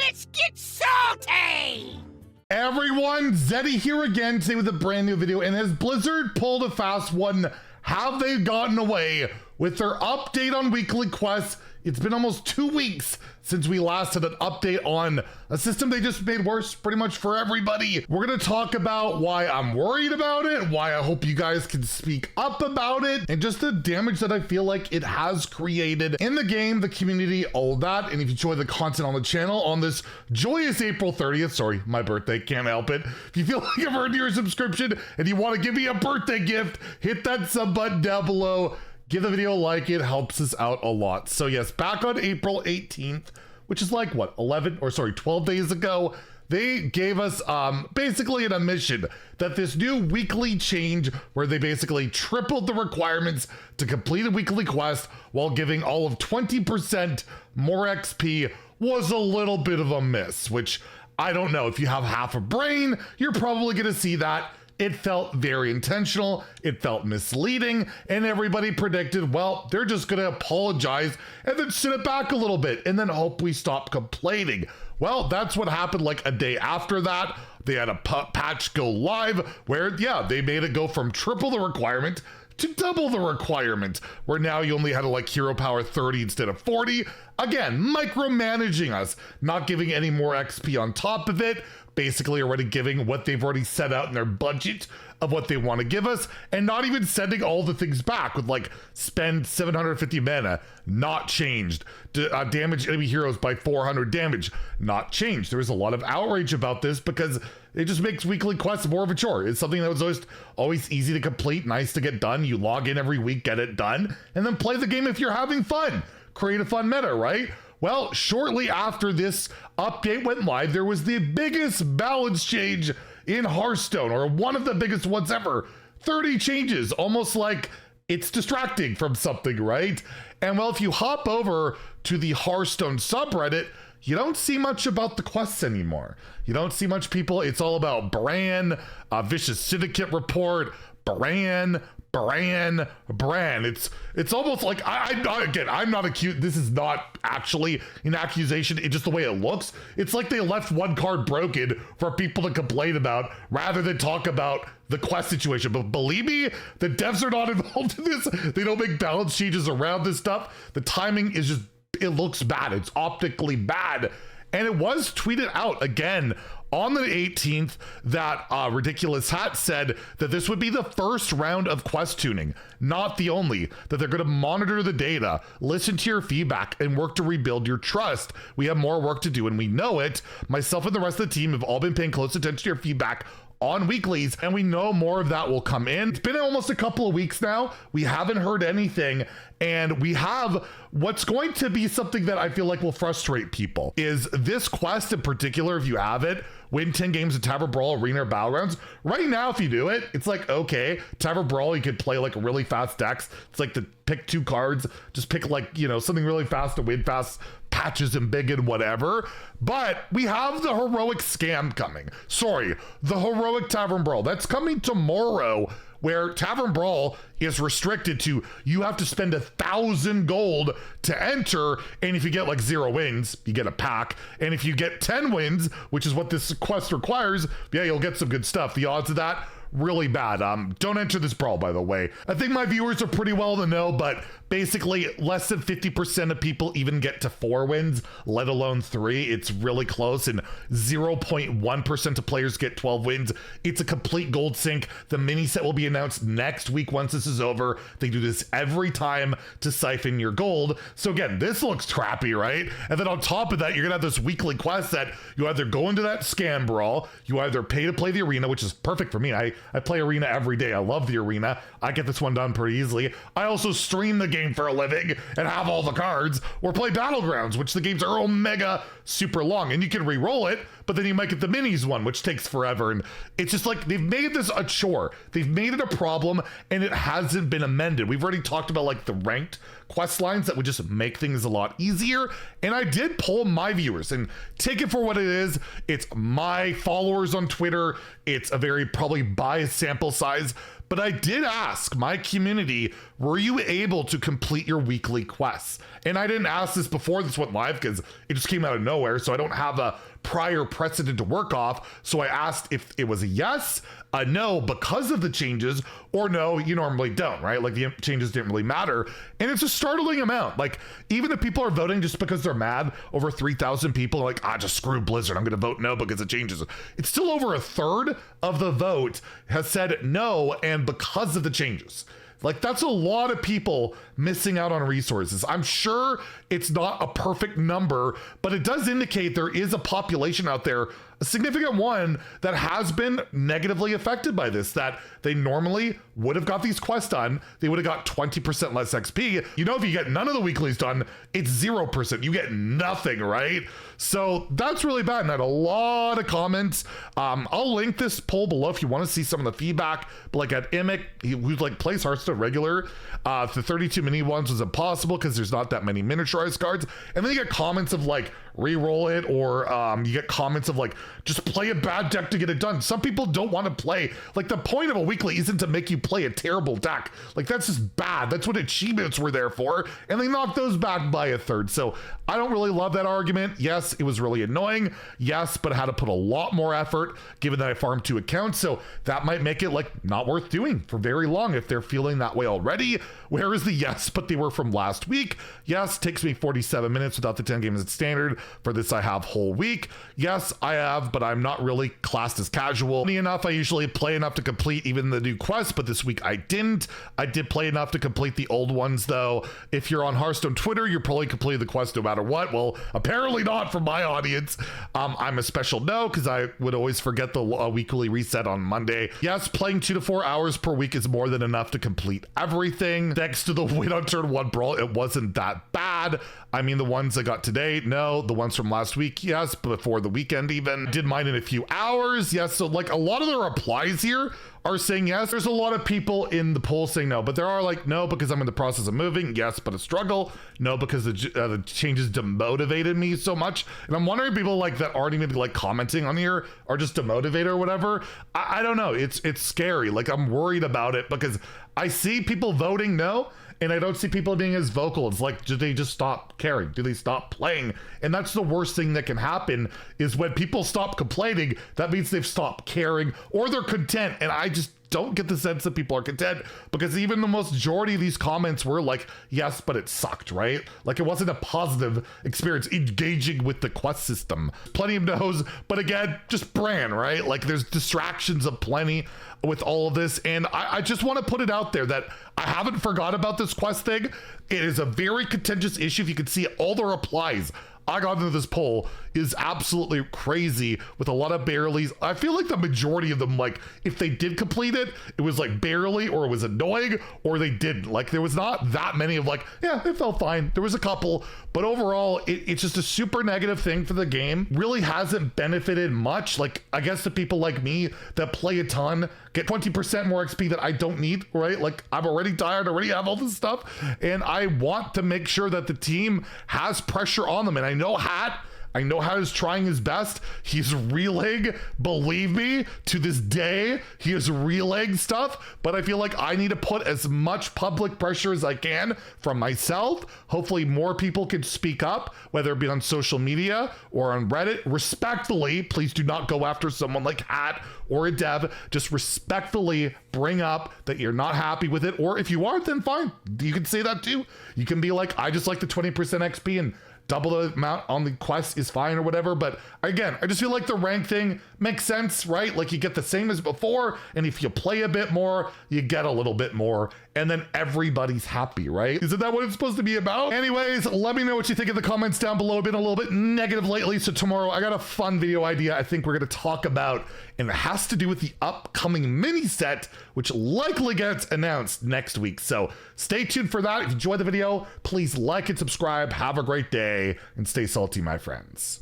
Let's get salty! Everyone, Zeddy here again today with a brand new video, and has Blizzard pulled a fast one? Have they gotten away with their update on weekly quests? It's been almost 2 weeks since we last had an update on a system they just made worse pretty much for everybody. We're gonna talk about why I'm worried about it, why I hope you guys can speak up about it, and just the damage that I feel like it has created in the game, the community, all that. And if you enjoy the content on the channel on this joyous April 30th, sorry, my birthday, can't help it. If you feel like you've earned your subscription and you wanna give me a birthday gift, hit that sub button down below. Give the video a like, it helps us out a lot. So yes, back on April 18th, which is like what, 12 days ago, they gave us basically an admission that this new weekly change where they basically tripled the requirements to complete a weekly quest while giving all of 20% more XP was a little bit of a miss, which I don't know. If you have half a brain, you're probably gonna see that. It felt very intentional, it felt misleading, and everybody predicted, well, they're just gonna apologize and then sit it back a little bit and then hope we stop complaining. Well, that's what happened like a day after that. They had a patch go live where, yeah, they made it go from triple the requirement to double the requirement, where now you only had to like hero power 30 instead of 40. Again, micromanaging us, not giving any more XP on top of it, basically already giving what they've already set out in their budget of what they want to give us, and not even sending all the things back with like spend 750 mana, not changed. Damage enemy heroes by 400 damage, not changed. There was a lot of outrage about this because it just makes weekly quests more of a chore. It's something that was always easy to complete, nice to get done. You log in every week, get it done, and then play the game if you're having fun. Create a fun meta, right? Well, shortly after this update went live, there was the biggest balance change in Hearthstone, or one of the biggest ones ever. 30 changes, almost like it's distracting from something, right? And well, if you hop over to the Hearthstone subreddit, you don't see much about the quests anymore. You don't see much people. It's all about Bran, Vicious Syndicate report, Bran. It's almost like I'm not accused. This is not actually an accusation. It's just the way it looks. It's like they left one card broken for people to complain about rather than talk about the quest situation. But believe me, the devs are not involved in this. They don't make balance changes around this stuff. The timing is just, it looks bad. It's optically bad. And it was tweeted out again on the 18th that Ridiculous Hat said that this would be the first round of quest tuning, not the only, that they're gonna monitor the data, listen to your feedback, and work to rebuild your trust. We have more work to do and we know it. Myself and the rest of the team have all been paying close attention to your feedback on weeklies, and we know more of that will come in. It's been almost a couple of weeks now. We haven't heard anything, and we have what's going to be something that I feel like will frustrate people is this quest in particular. If you have it, win 10 games of Tavern Brawl, Arena, or Battlegrounds. Right now, if you do it, it's like, okay, Tavern Brawl, you could play like really fast decks. It's like to pick 2 cards, just pick like, you know, something really fast to win fast, patches and big and whatever. But we have the Heroic Scam coming. Sorry, the Heroic Tavern Brawl. That's coming tomorrow, where Tavern Brawl is restricted to, you have to spend 1,000 gold to enter, and if you get like 0 wins, you get a pack, and if you get 10 wins, which is what this quest requires, yeah, you'll get some good stuff. The odds of that, really bad. Don't enter this brawl, by the way. I think my viewers are pretty well to know, but basically less than 50% of people even get to 4 wins, let alone 3. It's really close, and 0.1% of players get 12 wins. It's a complete gold sink. The mini set will be announced next week once this is over. They do this every time to siphon your gold. So again, this looks crappy, right? And then on top of that, you're gonna have this weekly quest that you either go into that scam brawl, you either pay to play the arena, which is perfect for me. I play arena every day. I love the arena. I get this one done pretty easily. I also stream the game for a living and have all the cards, or play Battlegrounds, which the games are omega super long, and you can re-roll it, but then you might get the minis one, which takes forever. And it's just like, they've made this a chore. They've made it a problem, and it hasn't been amended. We've already talked about like the ranked quest lines that would just make things a lot easier. And I did poll my viewers, and take it for what it is. It's my followers on Twitter. It's a very probably biased sample size, But I did ask my community, were you able to complete your weekly quests? And I didn't ask this before this went live because it just came out of nowhere. So I don't have a prior precedent to work off. So I asked if it was a yes, a no because of the changes, or no, you normally don't, right? Like the changes didn't really matter. And it's a startling amount. Like even if people are voting just because they're mad, over 3,000 people are like, just screw Blizzard, I'm going to vote no because it changes. It's still over a third of the vote has said no, and because of the changes. Like that's a lot of people missing out on resources. I'm sure it's not a perfect number, but it does indicate there is a population out there, a significant one, that has been negatively affected by this, that they normally would have got these quests done. They would have got 20% less XP. You know, if you get none of the weeklies done, it's 0%. You get nothing, right? So that's really bad. And I had a lot of comments. I'll link this poll below if you want to see some of the feedback. But like at Imic, who like plays Hearthstone regular, the 32 mini ones was impossible because there's not that many miniaturized cards. And then you get comments of like, re-roll it, or you get comments of like, just play a bad deck to get it done. Some people don't want to play. Like the point of a weekly isn't to make you play a terrible deck. Like that's just bad. That's what achievements were there for. And they knocked those back by a third. So I don't really love that argument. Yes, it was really annoying. Yes, but I had to put a lot more effort given that I farmed 2 accounts. So that might make it like not worth doing for very long if they're feeling that way already. Where is the yes, but they were from last week? Yes, takes me 47 minutes without the 10 games at standard. For this, I have whole week. Yes, I have, but I'm not really classed as casual. Funny enough, I usually play enough to complete even the new quests, but this week I didn't. I did play enough to complete the old ones, though. If you're on Hearthstone Twitter, you're probably completed the quest no matter what. Well, apparently not from my audience. I'm a special no, because I would always forget the weekly reset on Monday. Yes, playing 2 to 4 hours per week is more than enough to complete everything. Thanks to the win on turn 1 brawl, it wasn't that bad. I mean, the ones I got today, no. The ones from last week, yes. Before the weekend even. Did mine in a few hours, yes. So like a lot of the replies here are saying yes. There's a lot of people in the poll saying no, but there are like, no, because I'm in the process of moving. Yes, but a struggle. No, because the changes demotivated me so much. And I'm wondering, people like that aren't even like commenting on here are just demotivated or whatever. I don't know. It's scary. Like I'm worried about it because I see people voting no, and I don't see people being as vocal. It's like, do they just stop caring? Do they stop playing? And that's the worst thing that can happen, is when people stop complaining, that means they've stopped caring or they're content. And I just don't get the sense that people are content, because even the majority of these comments were like, yes, but it sucked, right? Like it wasn't a positive experience engaging with the quest system. Plenty of no's, but again, just brand, right? Like there's distractions of plenty with all of this. And I just want to put it out there that I haven't forgot about this quest thing. It is a very contentious issue. If you can see all the replies I got into this poll is absolutely crazy, with a lot of barely's. I feel like the majority of them, like if they did complete it, it was like barely, or it was annoying, or they didn't. Like there was not that many of like, yeah, it felt fine. There was a couple, but overall it's just a super negative thing for the game. Really hasn't benefited much. Like I guess the people like me that play a ton get 20% more XP that I don't need, right? Like I'm already tired, already have all this stuff, and I want to make sure that the team has pressure on them. And I know Hat is trying his best. He's relaying, believe me, to this day, he is relaying stuff, but I feel like I need to put as much public pressure as I can from myself. Hopefully more people can speak up, whether it be on social media or on Reddit. Respectfully, please do not go after someone like Hat or a dev. Just respectfully bring up that you're not happy with it, or if you are, then fine. You can say that too. You can be like, I just like the 20% XP and double the amount on the quest is fine or whatever. But again, I just feel like the rank thing makes sense, right? Like you get the same as before, and if you play a bit more, you get a little bit more, and then everybody's happy, right? Isn't that what it's supposed to be about? Anyways, let me know what you think in the comments down below. I've been a little bit negative lately, so tomorrow I got a fun video idea I think we're gonna talk about, and it has to do with the upcoming mini set, which likely gets announced next week. So stay tuned for that. If you enjoyed the video, please like and subscribe. Have a great day and stay salty, my friends.